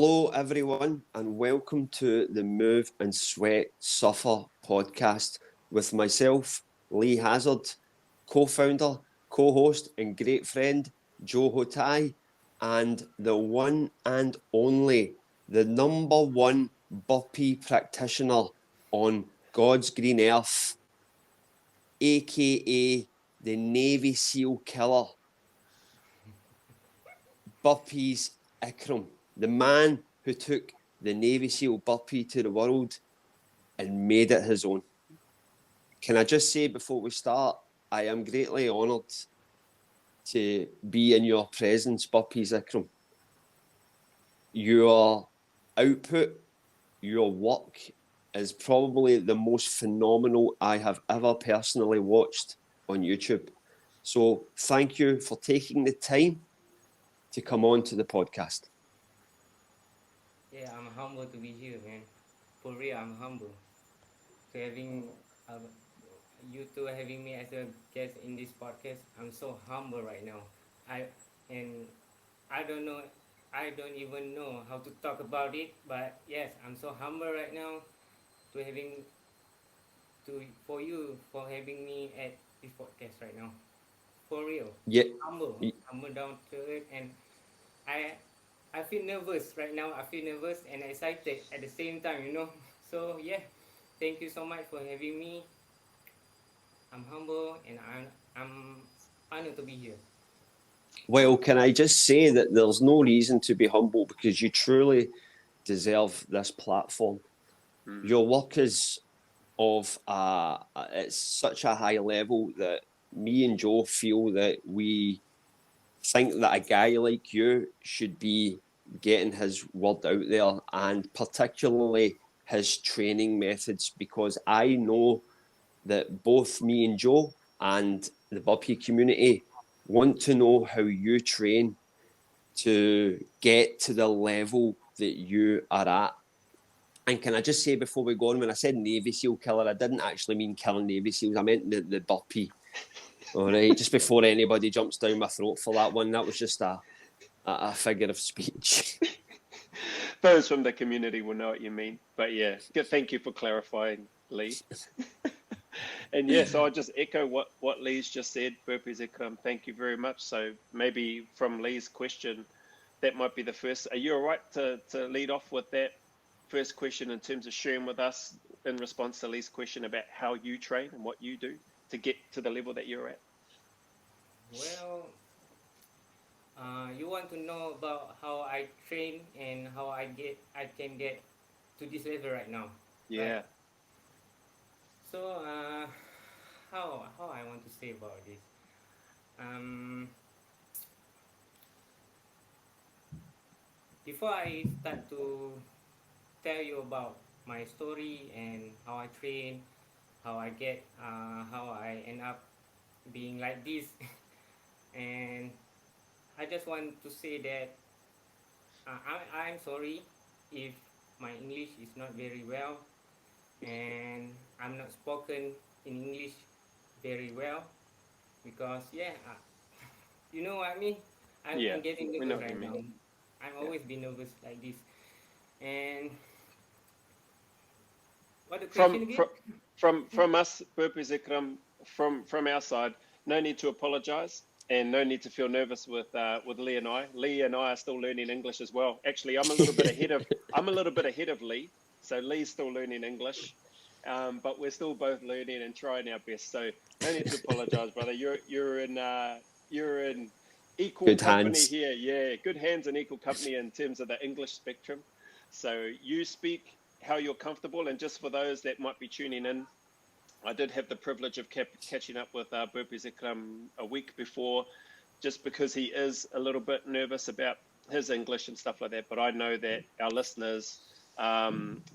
Hello, everyone, and welcome to the Move and Sweat Suffer podcast with myself, Lee Hazard, co-founder, co-host, and great friend, Joe Hotai, and the one and only, the number one Burpee practitioner on God's green earth, aka the Navy SEAL killer, Burpees Ikram, the man who took the Navy SEAL Burpee to the world and made it his own. Can I just say before we start, I am greatly honoured to be in your presence, Burpees Ikram. Your output, your work is probably the most phenomenal I have ever personally watched on YouTube. So thank you for taking the time to come on to the podcast. Yeah, I'm humble to be here, man. For real, I'm humble. To having you two having me as a guest in this podcast, I'm so humble right now. I and I don't know, I don't even know how to talk about it. But yes, I'm so humble right now to having to for you for having me at this podcast right now. For real, Yeah, humble down to it, and I I feel nervous right now. I feel nervous and excited at the same time. So yeah, thank you so much for having me. I'm humble and I'm honored to be here. well, can I just say that there's no reason to be humble because you truly deserve this platform. Your work is of it's such a high level that me and Joe feel that we think that a guy like you should be getting his word out there, and particularly his training methods, because I know that both me and Joe and the Burpee community want to know how you train to get to the level that you are at. And can I just say before we go on, when I said Navy SEAL killer, I didn't actually mean killing Navy SEALs. I meant the Burpee. All right, just before anybody jumps down my throat for that one, that was just a figure of speech. Those from the community will know what you mean. But yeah, good. Thank you for clarifying, Lee. And yeah, so I'll just echo what Lee's just said. Burpees Ikram, thank you very much. So maybe from Lee's question, that might be the first. Are you all right to lead off with that first question in terms of sharing with us in response to Lee's question about how you train and what you do to get to the level that you're at? Well, you want to know about how I train and how I can get to this level right now, right? Yeah. So how I want to say about this? Um, Before I start to tell you about my story and how I train, how I end up being like this, and I just want to say that I'm sorry if my English is not very well and I'm not spoken in English very well because you know what I mean. Yeah. I'm getting We know nervous what you right mean. now. I'm Yeah. always been nervous like this. And what the From question again? from from us, Burpees Ikram, from our side, no need to apologise and no need to feel nervous with Lee and I. Lee and I are still learning English as well. Actually, I'm a little bit ahead of Lee, so Lee's still learning English, but we're still both learning and trying our best. So no need to apologise, brother. You're in equal Good company hands. here. Yeah, good hands and equal company in terms of the English spectrum. So you speak how you're comfortable. And just for those that might be tuning in, I did have the privilege of catching up with Burpees Ikram a week before, just because he is a little bit nervous about his English and stuff like that. But I know that our listeners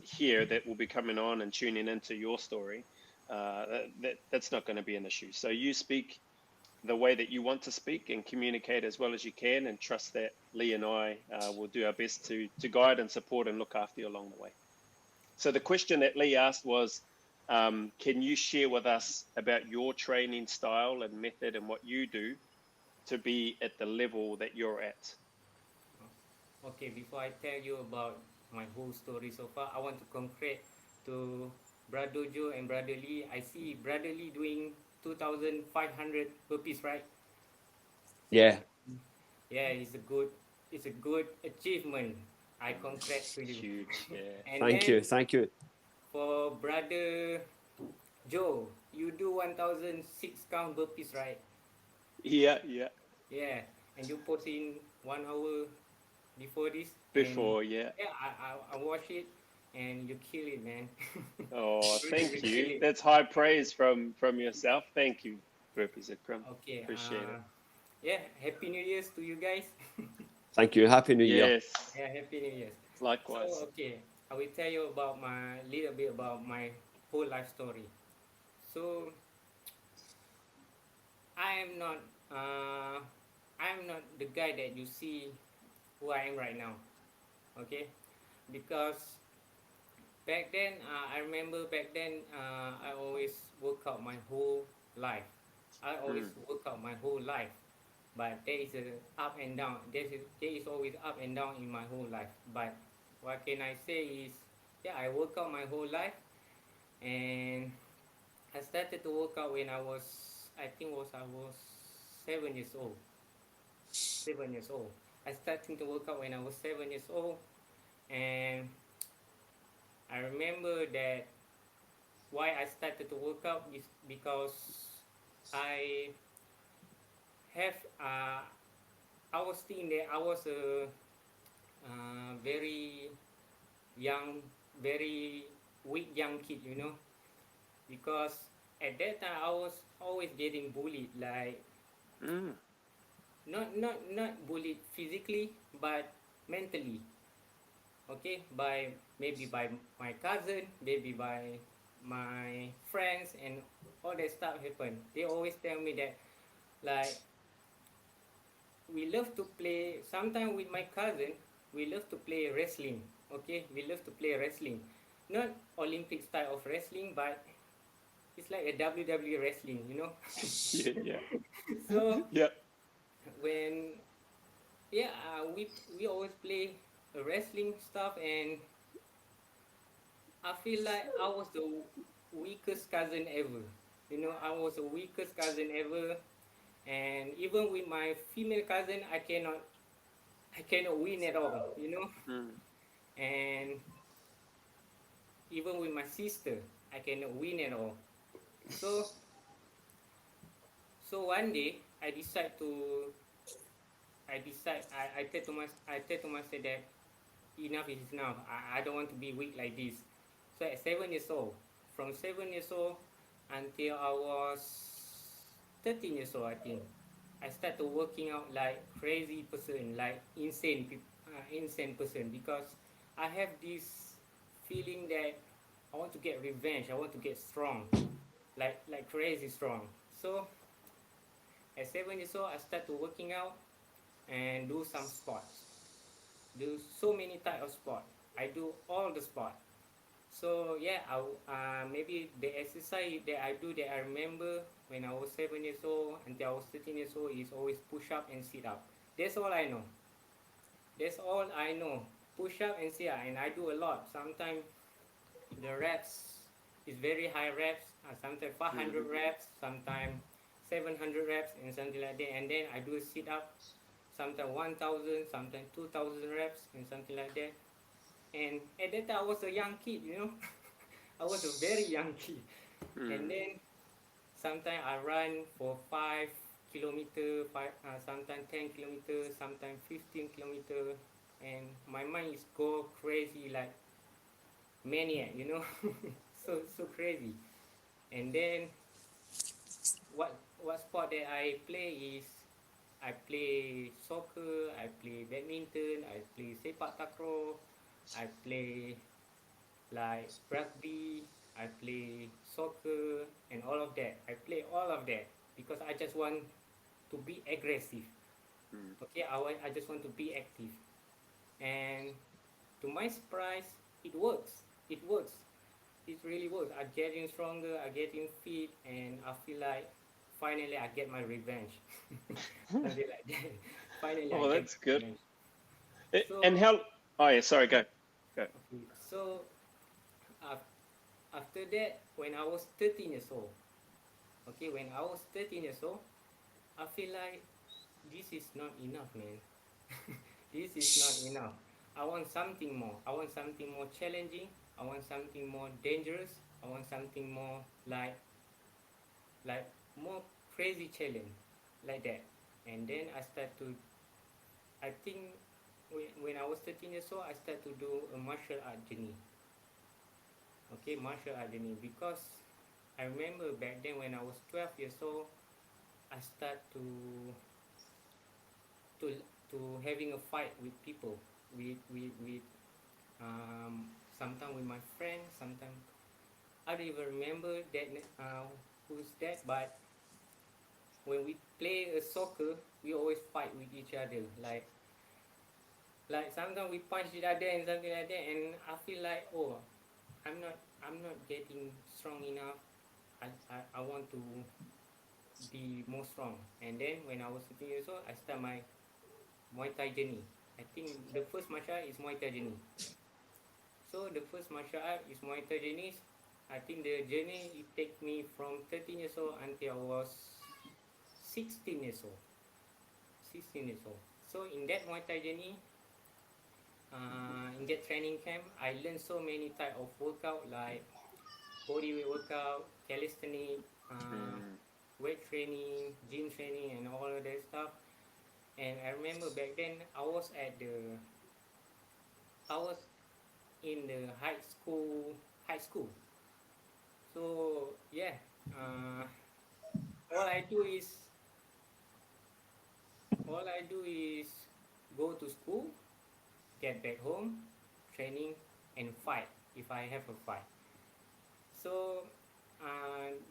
here that will be coming on and tuning into your story, that's not going to be an issue. So you speak the way that you want to speak and communicate as well as you can, and trust that Lee and I will do our best to guide and support and look after you along the way. So the question that Lee asked was, can you share with us about your training style and method and what you do to be at the level that you're at? Okay, before I tell you about my whole story so far, I want to concrete to Brother Joe and Brother Lee. I see Brother Lee doing 2,500 burpees, right? Yeah, Yeah, it's a good achievement. I congrats to you. Huge. Yeah. And thank then you, thank you. for Brother Joe, you do 1,006 count burpees, right? Yeah. Yeah. Yeah, and you post in 1 hour before this, and Before. Yeah. yeah, I watch it, and you kill it, man. Oh, Really, thank you kill you. it. That's high praise from yourself. Thank you, Burpees Ikram. Okay. Appreciate it. Yeah. Happy New Year's to you guys. Thank you. Happy New Year. Yes. Yeah. Happy New Year's. Likewise. So okay, I will tell you about my little bit about my whole life story. So I am not uh I'm not the guy that you see who I am right now. Okay, because back then I remember back then I always work out my whole life. I always Mm. work out my whole life, but there is a up and down. There is always up and down in my whole life. But what can I say is, yeah, I work out my whole life, and I started to work out when I was 7 years old. 7 years old. I started to work out when I was 7 years old, and I remember that why I started to work out is because I have I was thinking that I was a very young, very weak young kid, because at that time I was always getting bullied, like Mm. not bullied physically, but mentally. Okay, by maybe by my cousin, maybe by my friends, and all that stuff happened. They always tell me that, like, we love to play. Sometimes with my cousin, we love to play wrestling. Okay, we love to play wrestling, not Olympic style of wrestling, but it's like a WWE wrestling, Yeah. Yeah. So Yep. when yeah, we always play wrestling stuff, and I feel like I was the weakest cousin ever. I was the weakest cousin ever, and even with my female cousin, I cannot win at all. Mm. And even with my sister, I cannot win at all. So so one day I tell to myself that enough is enough. I don't want to be weak like this. So at 7 years old, from 7 years old until I was 13 years old, I think, I started working out like crazy person, like insane person, because I have this feeling that I want to get revenge. I want to get strong, like crazy strong. So at 7 years old, I started working out and do some sports. Do so many type of sport. I do all the sport. So yeah, maybe the exercise that I do that I remember when I was 7 years old until I was 13 years old is always push up and sit up. That's all I know. That's all I know. Push up and sit up, and I do a lot. Sometimes the reps is very high reps. Sometimes 500 Mm. reps. Sometimes 700 reps and something like that. And then I do sit up. Sometimes 1,000. Sometimes 2,000 reps and something like that. And at that time I was a young kid. I was a very young kid. And Mm. then sometimes I run for 5 kilometer, sometimes 10 kilometer, sometimes 15 kilometer, and my mind is go crazy like maniac. So crazy. And then what sport that I play is I play soccer, I play badminton, I play sepak takraw, I play like rugby, I play soccer, and all of that. I play all of that because I just want to be aggressive. Mm. Okay, I just want to be active. And to my surprise, it works. It works. It really works. I'm getting stronger, I'm getting fit, and I feel like finally I get my revenge. Something like that. Finally I Oh, get that's my good. revenge. So And how? Oh yeah, sorry, go. okay, so after that, when I was 13 years old, okay, when I was 13 years old, I feel like this is not enough, man. This is not enough. I want something more. I want something more challenging. I want something more dangerous. I want something more like more crazy challenge like that. And then I start to, I think when I was 13 years old, I start to do a martial art journey. Okay, martial art journey, because I remember back then when I was 12 years old, I start to to having a fight with people, with sometimes with my friends, sometimes I don't even remember that who's that, but when we play a soccer, we always fight with each other, like sometimes we punch each other and something like that, and I feel like, oh, I'm not getting strong enough. I want to be more strong. And then when I was 15 years old, I start my Muay Thai journey. I think the first martial art is Muay Thai journey. So the first martial art is Muay Thai journey. I think the journey it take me from 13 years old until I was 16 years old. 16 years old. So in that Muay Thai journey, in that training camp, I learned so many type of workout like body weight workout, calisthenics, Mm. weight training, gym training, and all of that stuff. And I remember back then I was in the high school. So yeah, uh, all I do is all I do is go to school, get back home, training, and fight if I have a fight. So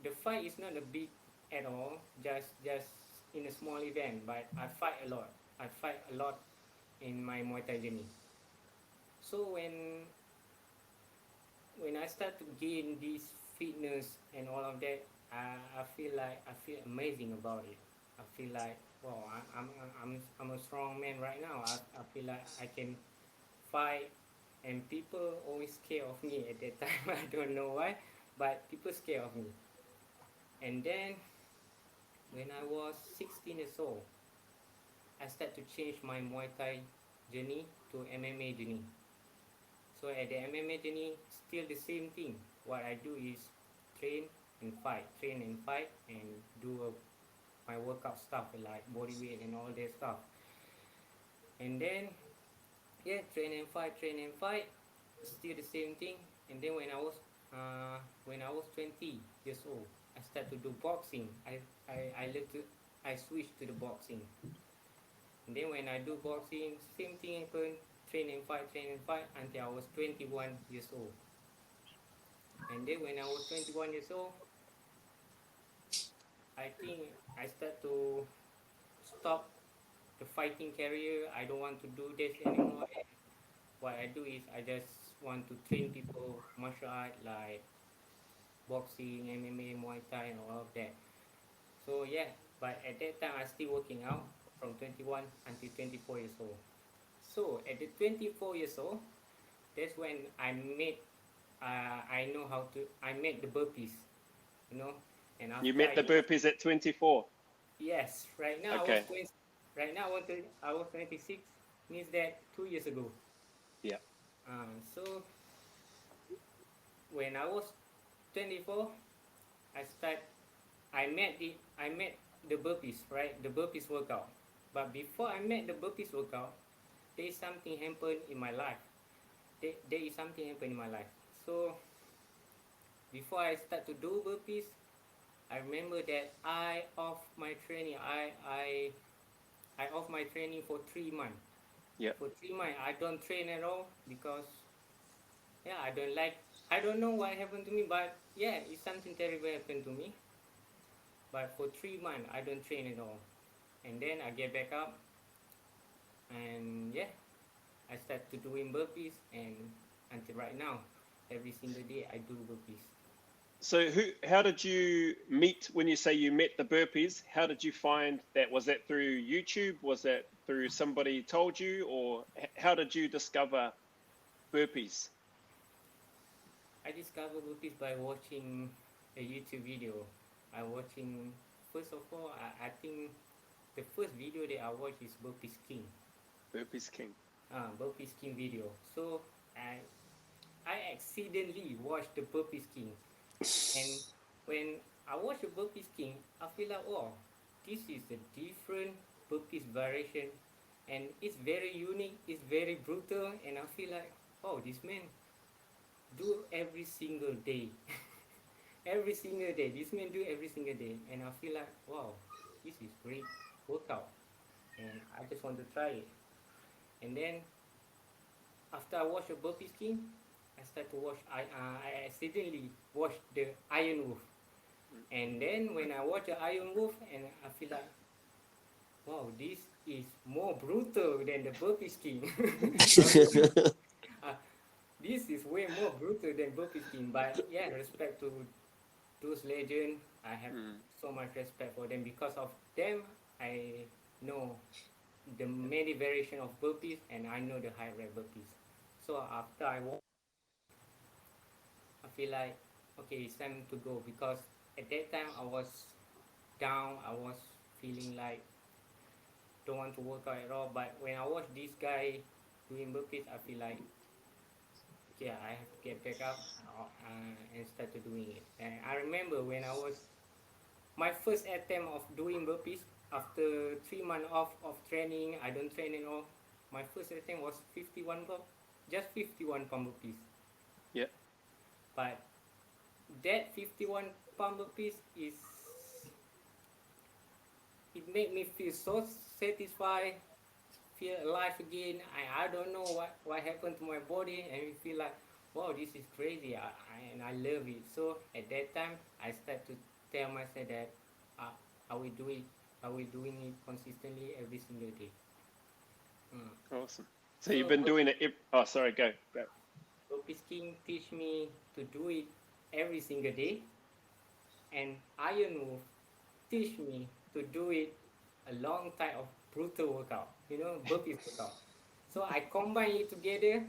the fight is not a big at all, just in a small event, but I fight a lot. I fight a lot in my Muay Thai journey. So when I start to gain this fitness and all of that, I feel amazing about it. I feel like, wow, I'm a strong man right now. I feel like I can fight, and people always scared of me at that time. I don't know why, but people scared of me. And then when I was 16 years old, I start to change my Muay Thai journey to MMA journey. So at the MMA journey, still the same thing. What I do is train and fight, and do my workout stuff like body weight and all that stuff. And then yeah, train and fight, still the same thing. And then when I was 20 years old, I start to do boxing. I love to I switched to the boxing. And then when I do boxing, same thing happened. Train and fight until I was 21 years old. And then when I was 21 years old, I think I start to stop the fighting career. I don't want to do this anymore. And what I do is I just want to train people martial art like boxing, MMA, Muay Thai, and all of that. So yeah, but at that time I still working out from 21 until 24 years old. So at the 24 years old, that's when I made the burpees, you know. And You after met the burpees at 24. yes, right now I was Okay. 20, right now I was 26, means that 2 years ago. Yeah. So when I was 24, I start I met the burpees, right? The burpees workout. But before I met the burpees workout, there is something happened in my life. There is something happened in my life. So before I start to do burpees, I remember that I off my training. I off my training for 3 months. Yeah. For 3 months, I don't train at all because yeah, I don't like. I don't know what happened to me, but yeah, it's something terrible happened to me. But for 3 months, I don't train at all, and then I get back up, and yeah, I start to doing burpees, and until right now, every single day I do burpees. So how did you meet when you say you met the burpees? How did you find that? Was that through YouTube? Was that through somebody told you, or how did you discover burpees? I discovered burpees by watching a YouTube video. First of all, I think the first video that I watched is Burpees King. Burpees King. Burpees King video. So I accidentally watched the Burpees King, and when I watch the Burpees King, I feel like, oh, this is a different burpees variation, and it's very unique. It's very brutal, and I feel like, oh, this man do every single day. Every single day. This man do every single day. And I feel like, wow, this is great workout. And I just want to try it. And then after I watch the Burpees King, I start to watch, I accidentally watched the Iron Wolf. And then when I watch the Iron Wolf, and I feel like, wow, this is more brutal than the Burpees King. This is way more brutal than Burpees King. But yeah, respect to those legends. I have so much respect for them. Because of them, I know the many variation of burpees, and I know the high rep burpees. So after I walk, I feel like, okay, it's time to go, because at that time I was down. I was feeling like don't want to work out at all. But when I watch this guy doing burpees, I feel like, yeah, I have to get back up and start to doing it. And I remember when I was my first attempt of doing burpees after 3 months off of training. I don't train at all. My first attempt was 51 burp, just 51 pump burpees. Yeah. But that 51 pump burpees it made me feel so satisfied, feel alive again. I don't know what happened to my body, and I feel like, wow, this is crazy. And I love it. So at that time, I start to tell myself that I will do it. I will doing it consistently every single day. Awesome. So you've been doing it. Oh, sorry. Go. Burpees King teach me to do it every single day, and Iron Wolf teach me to do it a long time of brutal workout. Burpees workout. So I combine it together.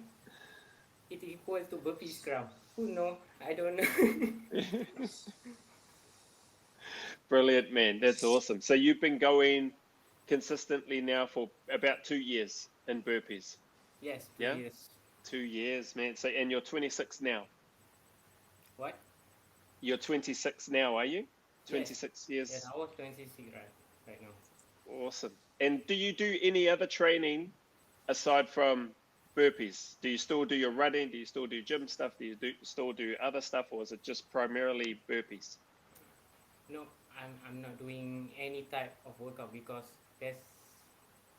It equals to Burpees Ikram. Who know? I don't know. Brilliant, man. That's awesome. So you've been going consistently now for about 2 years in burpees. Yes, 2 Yeah? years. 2 years, man. So, and you're 26 now. What? You're 26 now, are you? 26 yes. years. Yes, I was 26 right now. Awesome. And do you do any other training aside from burpees? Do you still do your running? Do you still do gym stuff? Do you still do other stuff, or is it just primarily burpees? No, I'm not doing any type of workout, because that's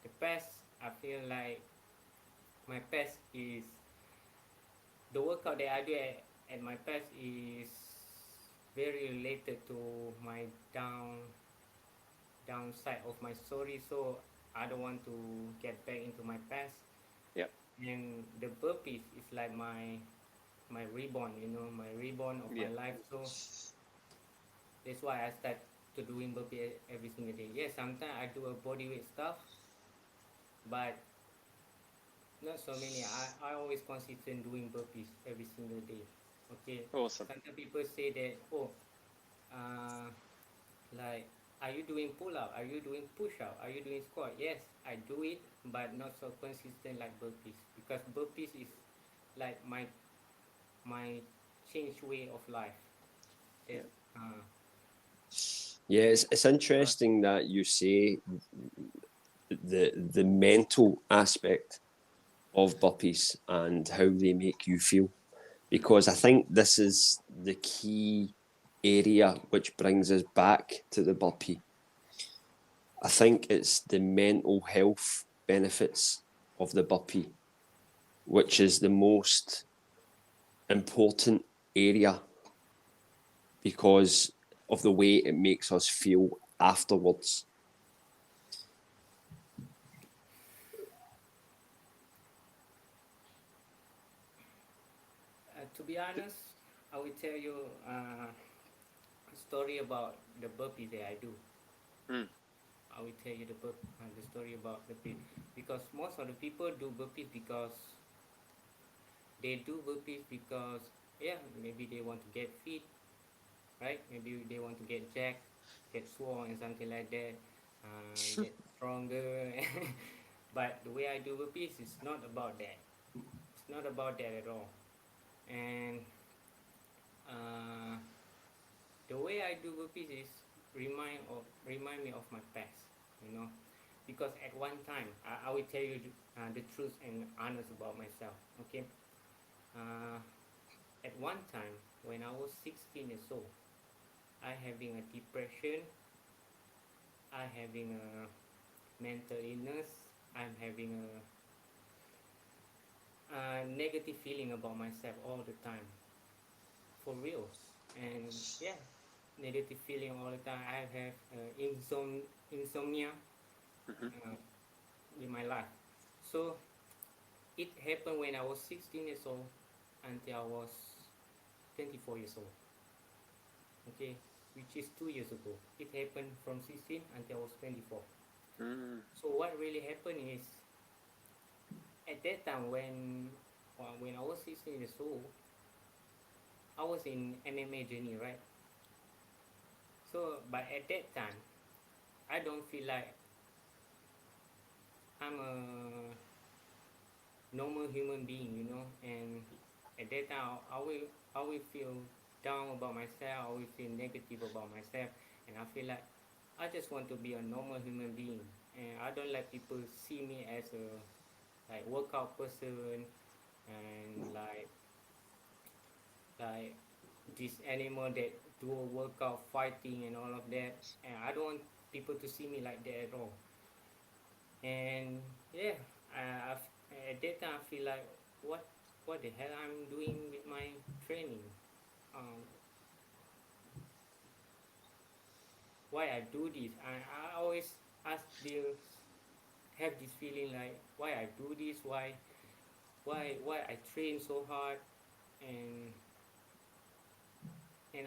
the best. I feel like my best is the workout that I do at my best is very related to my downside of my story. So I don't want to get back into my past. Yeah. And the burpees is like my reborn, my reborn of my life. So that's why I start to doing burpee every single day. Yes, sometimes I do a body weight stuff, but not so many. I always consistent doing burpees every single day. Okay. Awesome. Sometimes people say that, like, are you doing pull up? Are you doing push up? Are you doing squat? Yes, I do it, but not so consistent like burpees, because burpees is like my changed way of life. Yeah. Yeah, it's interesting that you say the mental aspect of burpees and how they make you feel, because I think this is the key area which brings us back to the burpee. I think it's the mental health benefits of the burpee which is the most important area, because of the way it makes us feel afterwards. To be honest, I will tell you a story about the burpees that I do. I will tell you the story about burpee, because most of the people do burpees because they do burpees because, yeah, maybe they want to get fit, right? Maybe they want to get jacked, get swole and something like that, get stronger. But the way I do burpees is not about that. It's not about that at all. And uh, the way I do burpees is remind me of my past, you know, because at one time I will tell you the truth and honest about myself. Okay, uh, at one time when I was 16 years old, I having a depression, I having a mental illness, I'm having a negative feeling about myself all the time, for real. And yeah, negative feeling all the time. I have insomnia Hmm. uh, in my life. So it happened when I was 16 years old until I was 24 years old. Okay, which is 2 years ago. It happened from 16 until I was 24. Mm. So what really happened is, at that time when I was 16 years old, I was in MMA journey, right? So but at that time, I don't feel like I'm a normal human being, you know. And at that time, I will feel down about myself. I will feel negative about myself, and I feel like I just want to be a normal human being, and I don't like people see me as a like workout person, and like this animal that do a workout fighting and all of that, and I don't want people to see me like that at all. And yeah, at that time I feel like, what what the hell I'm doing with my training, um, why I do this. I always ask this, have this feeling like, why I do this, why I train so hard, and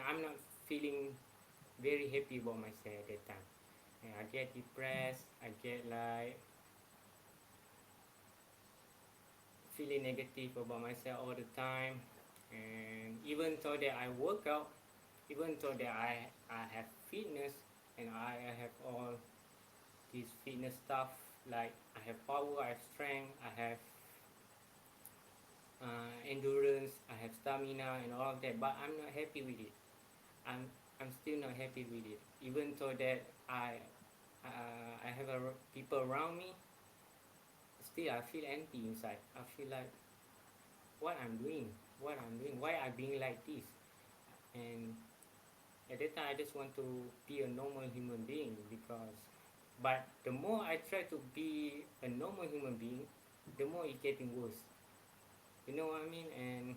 I'm not feeling very happy about myself at that time. And I get depressed, I get like feeling negative about myself all the time. And even though that I work out, even though that I have fitness, and I have all this fitness stuff, like I have power, I have strength, I have endurance, I have stamina and all of that, but I'm not happy with it. I'm still not happy with it, even though that I have people around me. Still I feel empty inside. I feel like, what I'm doing, why I being like this. And at that time I just want to be a normal human being, because but the more I try to be a normal human being, the more it getting worse, you know what I mean. And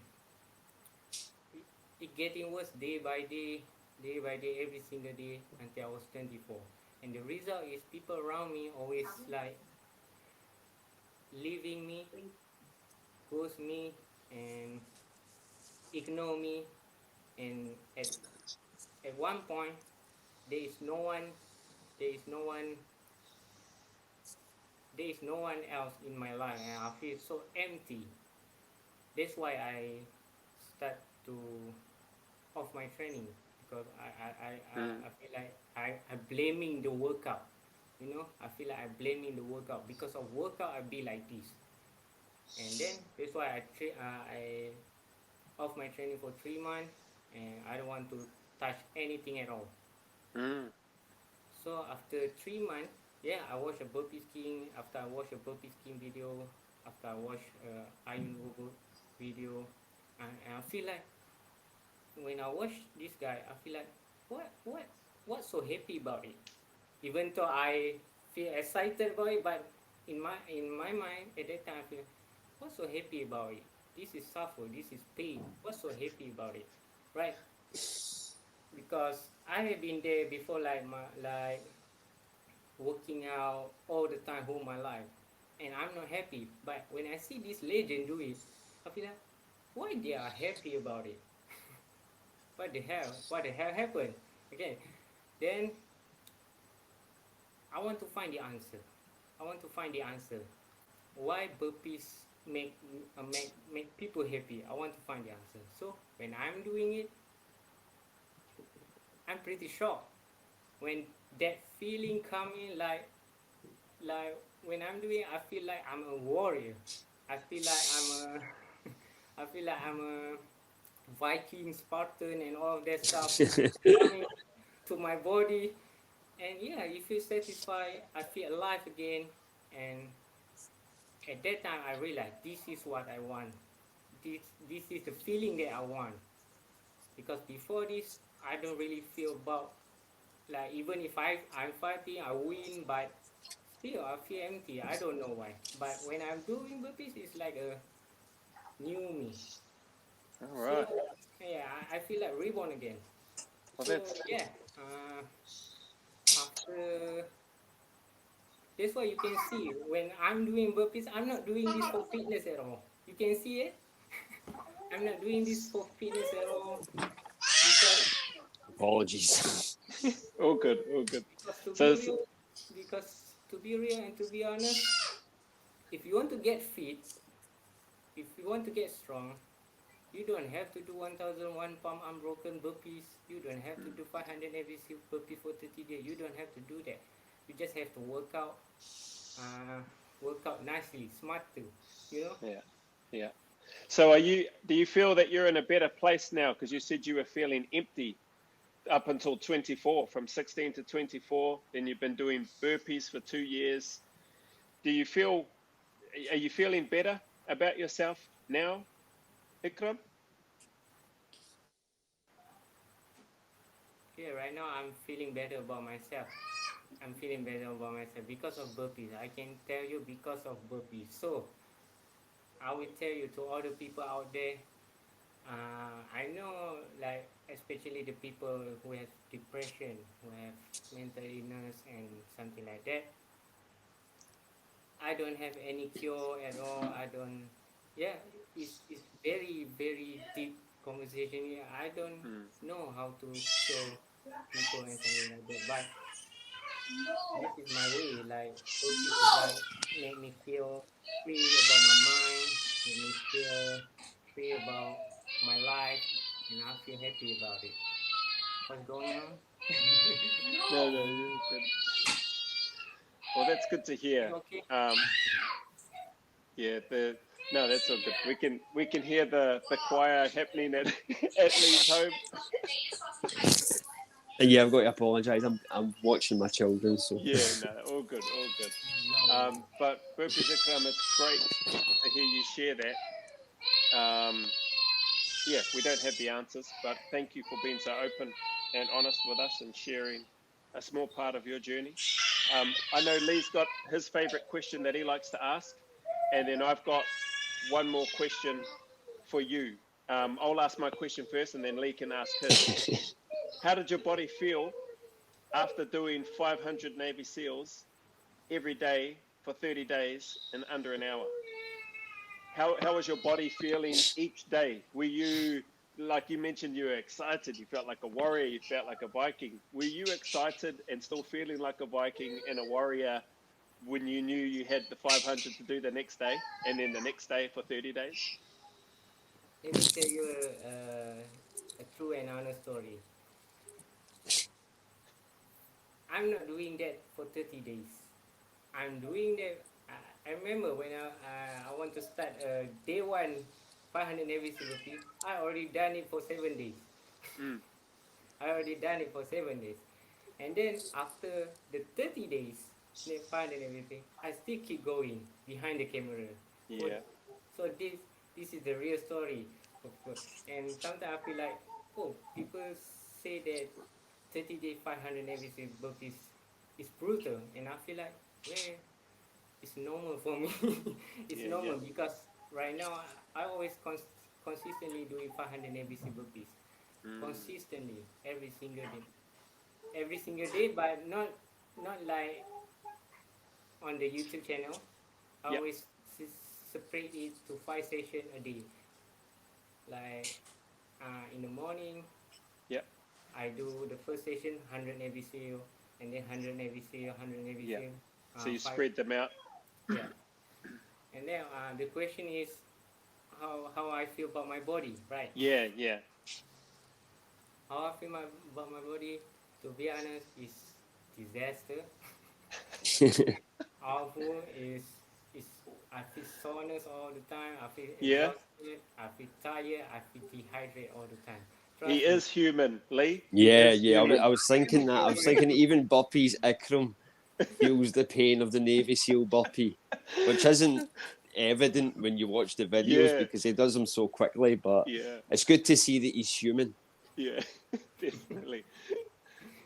it getting worse day by day, day by day, every single day, until I was 24. And the result is, people around me always like leaving me, ghost me, and ignore me. And at one point, there is no one there is no one there is no one else in my life, and I feel so empty. That's why I start to off my training, because Mm. I feel like I blaming the workout. You know, I feel like I blaming the workout, because of workout I be like this. And then that's why I off my training for 3 months, and I don't want to touch anything at all. Mm. So after 3 months, yeah, I watched a burpee skiing. After I watched a burpee skiing video, after I watched iron robot video, and I feel like, when I watch this guy, I feel like, what's so happy about it? Even though I feel excited about it, but in my mind at that time I feel, what's so happy about it? This is suffer, this is pain. What's so happy about it, right? Because I have been there before, like working out all the time all my life, and I'm not happy. But when I see this legend do it, I feel like, why they are happy about it? What the hell? What the hell happened? Okay, then I want to find the answer. I want to find the answer. Why burpees make people happy? I want to find the answer. So when I'm doing it, I'm pretty shocked when that feeling come in, like when I'm doing it, I feel like I'm a warrior. I feel like I'm a I feel like I'm a Viking, Spartan, and all of that stuff coming to my body. And yeah, you feel satisfied. I feel alive again. And at that time, I realized this is what I want. This is the feeling that I want. Because before this, I don't really feel about, like, even if I'm fighting, I win, but still I feel empty. I don't know why. But when I'm doing burpees, it's like a new me. All So right. yeah, I feel like reborn again. Well, So yeah, after that's why you can see when I'm doing burpees, I'm not doing this for fitness at all. You can see it. I'm not doing this for fitness at all because Apologies. all good, all good. because to So be real, and to be honest, if you want to get fit, if you want to get strong, you don't have to do 1001 pump unbroken burpees. You don't have to do 500 every burpee for 30 days. You don't have to do that. You just have to uh, work out nicely, smart too. You know? yeah, yeah. So do you feel that you're in a better place now? Because you said you were feeling empty up until 24, from 16 to 24. Then you've been doing burpees for 2 years. Are you feeling better about yourself now, Ikram? Yeah, right now I'm feeling better about myself. I'm feeling better about myself because of burpees. I can tell you because of burpees. So I will tell you to all the people out there. I know, like, especially the people who have depression, who have mental illness and something like that. I don't have any cure at all. I don't. Yeah, it's very very deep conversation here. I don't Mm. know how to cure people and something like that. But this is my way. Like burpees is like make me feel free about my mind, make me feel free about my life, and I feel happy about it. What's going on? No, no, you're good. Well, that's good to hear. You okay? Um, yeah, no, that's all good. We can hear the choir happening at at Lee's home. And yeah, I've got to apologise. I'm watching my children, so. Yeah, no, all good, all good. No. But Burpees Ikram, it's great to hear you share that. Yeah, we don't have the answers, but thank you for being so open and honest with us and sharing a small part of your journey. I know Lee's got his favorite question that he likes to ask, and then I've got one more question for you. I'll ask my question first, and then Lee can ask his. How did your body feel after doing 500 Navy SEALs every day for 30 days in under an hour? How was your body feeling each day? Were you, like you mentioned, you were excited, you felt like a warrior, you felt like a Viking. Were you excited and still feeling like a Viking and a warrior when you knew you had the 500 to do the next day, and then the next day for 30 days? Let me tell you a true and honest story. I'm not doing that for 30 days. I'm doing that. I remember when I want to start day one 500 every single piece. I already done it for 7 days. Mm. I already done it for 7 days. And then after the 30 days, 500 everything, I still keep going behind the camera. Yeah. So this is the real story. And sometimes I feel like, oh, people say that 30-day 500 every single book is brutal, and I feel like, man, it's normal for me. It's Yeah, normal yeah. because right now I always consistently doing 500 every single piece, consistently every single day, but not like on the YouTube channel. I Yeah. always separate it to 5 sessions a day. Like in the morning, Yeah. I do the first session 100 NBCU. and then 100 Navy SEAL, 100 Navy Yeah. SEAL. So you five- spread them out. Yeah. And then the question is how I feel about my body, right? Yeah, yeah. How I feel about my body, to be honest, is disaster. Awful is I feel soreness all the time. I feel Yeah. exhausted. I feel tired. I feel dehydrated all the time. He Trust me. is human, Lee. He Yeah, is yeah. human. I was thinking that. I was thinking even Burpees Ikram feels the pain of the Navy SEAL Burpee, which isn't evident when you watch the videos Yeah, because he does them so quickly. But yeah, it's good to see that he's human. yeah, definitely.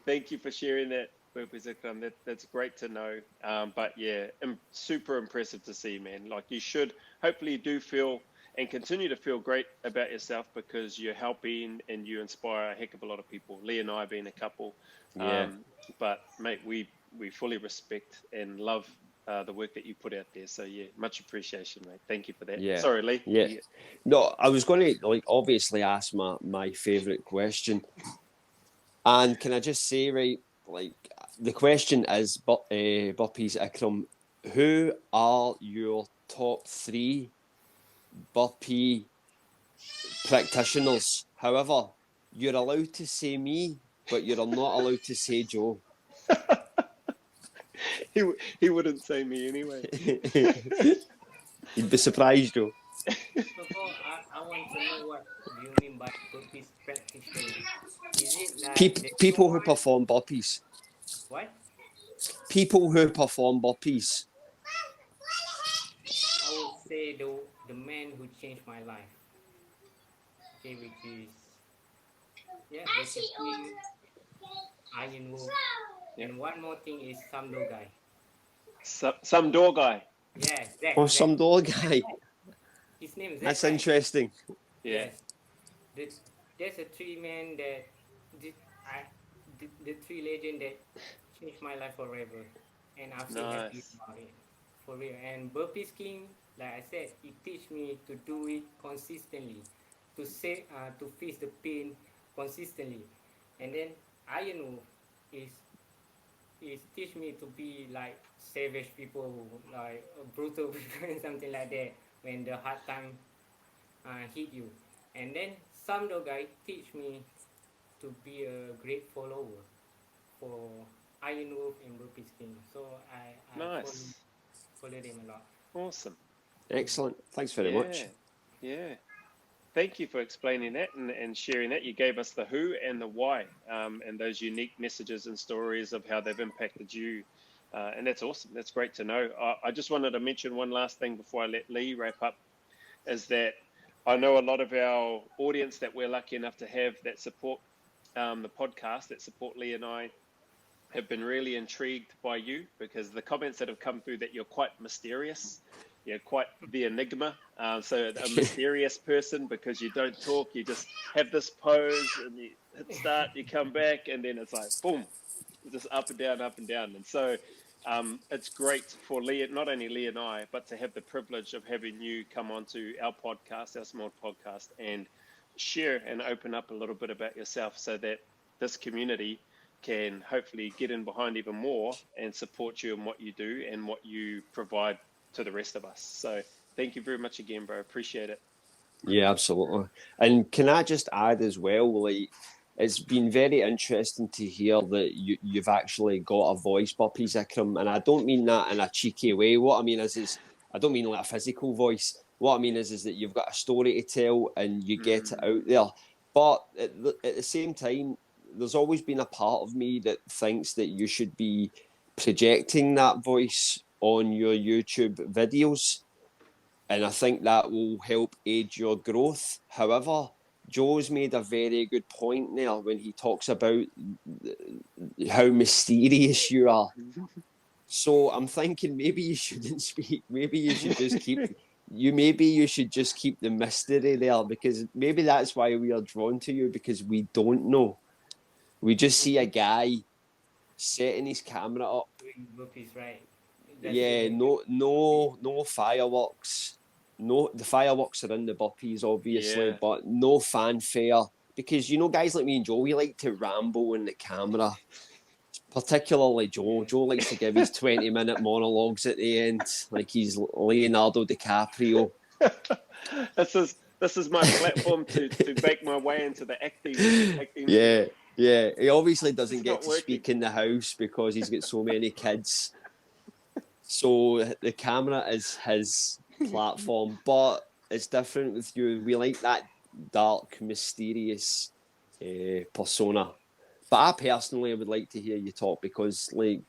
Thank you for sharing that, Burpees Ikram. That's great to know. But yeah, super impressive to see, man. Like you should, hopefully you do feel and continue to feel great about yourself because you're helping and you inspire a heck of a lot of people. Lee and I being a couple. Yeah. But mate, we fully respect and love the work that you put out there. So yeah, much appreciation, mate. Thank you for that. Yeah. Sorry, Lee. Yeah. No, I was going to like obviously ask my favorite question, and can I just say right, like the question is, Burpees Ikram, who are your top 3 Burpee practitioners? However, you're allowed to say me, but you're not allowed to say Joe. He wouldn't say me anyway. You'd be surprised, Joe. First of all, I want to know what do you mean by burpees practitioner? Is it like the new People who one? perform burpees. What? People who perform burpees. I would say the man who changed my life. Okay, which is basically Iron Wolf. Yeah. And one more thing is Samdo guy. Some door guy. Yeah, Zach. Oh, Zach. some dog guy. His name is Zach. That's right? interesting. Yeah. Yes. There's a 3 men that the 3 legend that changed my life forever, and I'm still happy Nice. about it, for real. And Burpees King, like I said, it teach me to do it consistently, to face the pain consistently, and then Iron Wolf is teach me to be like savage people, like brutal people and something like that when the hard time hit you. And then some dog guy teach me to be a great follower for Iron Wolf and Burpees King. So I Nice. follow them a lot. Awesome. Excellent. Thanks very much. Yeah. Thank you for explaining that and sharing that. You gave us the who and the why, and those unique messages and stories of how they've impacted you. And that's awesome. That's great to know. I just wanted to mention one last thing before I let Lee wrap up, is that I know a lot of our audience that we're lucky enough to have that support the podcast, that support Lee and I, have been really intrigued by you because the comments that have come through that you're quite mysterious. You're quite the enigma. So a mysterious person because you don't talk, you just have this pose and you hit start, you come back, and then it's like, boom, just up and down, up and down. And so it's great for Lee, not only Lee and I, but to have the privilege of having you come onto our podcast, our small podcast, and share and open up a little bit about yourself so that this community can hopefully get in behind even more and support you in what you do and what you provide to the rest of us. So thank you very much again, bro. Appreciate it. Yeah, absolutely. And can I just add as well, like, it's been very interesting to hear that you've actually got a voice, Burpees Ikram, and I don't mean that in a cheeky way. What I mean is I don't mean like a physical voice. What I mean is that you've got a story to tell and you get it out there. But at the same time, there's always been a part of me that thinks that you should be projecting that voice on your YouTube videos. And I think that will help aid your growth. However, Joe's made a very good point there when he talks about how mysterious you are. So I'm thinking maybe you shouldn't speak. Maybe you should just keep the mystery there, because maybe that's why we are drawn to you, because we don't know. We just see a guy setting his camera up. Doing burpees, right? Yeah, no fireworks. No, the fireworks are in the burpees, obviously, Yeah. but no fanfare. Because, guys like me and Joe, we like to ramble in the camera. particularly Joe. Joe likes to give his 20-minute monologues at the end, like he's Leonardo DiCaprio. This is my platform to make my way into the acting. Yeah. He obviously doesn't It's get not to working. speak in the house because he's got so many kids. So the camera is his platform, but it's different with you. We like that dark, mysterious persona. But I personally would like to hear you talk because, like,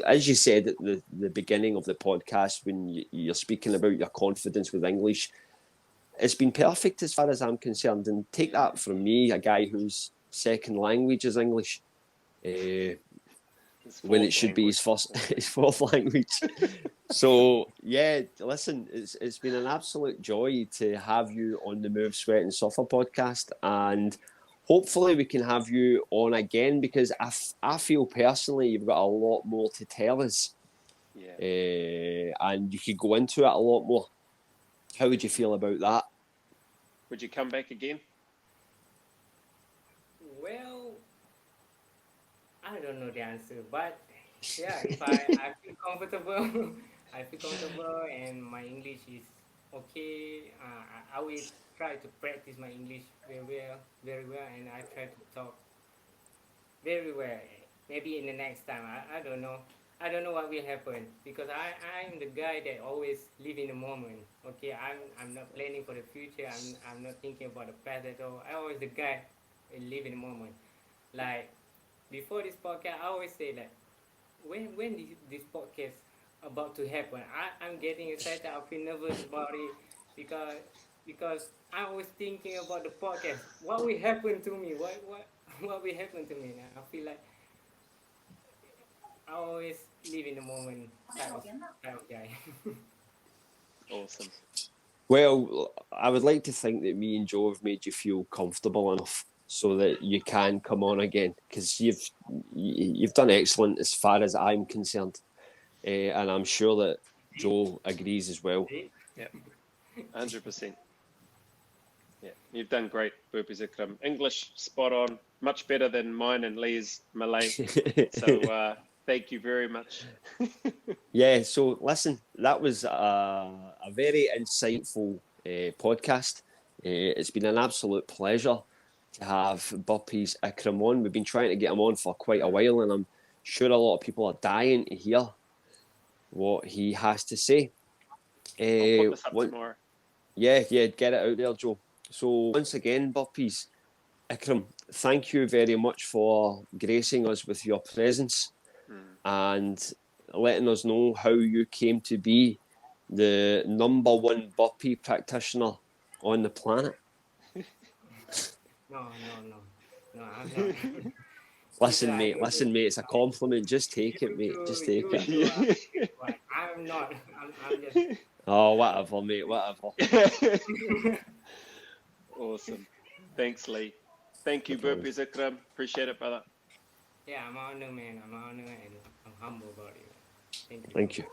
as you said at the beginning of the podcast, when you're speaking about your confidence with English, it's been perfect as far as I'm concerned. And take that from me, a guy whose second language is English, when it should be his fourth language. So yeah, listen, it's been an absolute joy to have you on the Move, Sweat and Suffer podcast, and hopefully we can have you on again because I feel personally you've got a lot more to tell us, and you could go into it a lot more. How would you feel about that? Would you come back again? Well, I don't know the answer, but yeah, if I feel comfortable, I feel comfortable, and my English is okay. I will try to practice my English very well, and I try to talk very well. Maybe in the next time, I don't know. I don't know what will happen because I'm the guy that always live in the moment. Okay, I'm not planning for the future. I'm not thinking about the past at all. I always the guy who live in the moment. Like before this podcast, I always say that when this podcast about to happen, I'm getting excited. I feel nervous about it because I was thinking about the podcast. What will happen to me? What will happen to me? Now I feel like I always live in the moment type of guy. Awesome. Well, I would like to think that me and Joe have made you feel comfortable enough so that you can come on again because you've done excellent as far as I'm concerned, and I'm sure that Joe agrees as well. Yeah, 100%. Yeah, you've done great, Burpees Ikram. English spot on, much better than mine and Lee's Malay. So thank you very much. Yeah, so listen, that was a very insightful podcast. It's been an absolute pleasure to have Burpees Ikram on. We've been trying to get him on for quite a while, and I'm sure a lot of people are dying to hear what he has to say. I'll put this up tomorrow. Yeah, get it out there, Joe. So once again, Burpees Ikram, thank you very much for gracing us with your presence and letting us know how you came to be the #1 Burpee practitioner on the planet. No, I'm not. Listen, mate, it's a compliment. Just take it, mate. Just take it. I'm not. I'm just. Oh, whatever, mate, whatever. Awesome. Thanks, Lee. Thank you, Burpees Ikram. Appreciate it, brother. Yeah, I'm honored, man. I'm honored and I'm humble about it. Thank you. Thank you.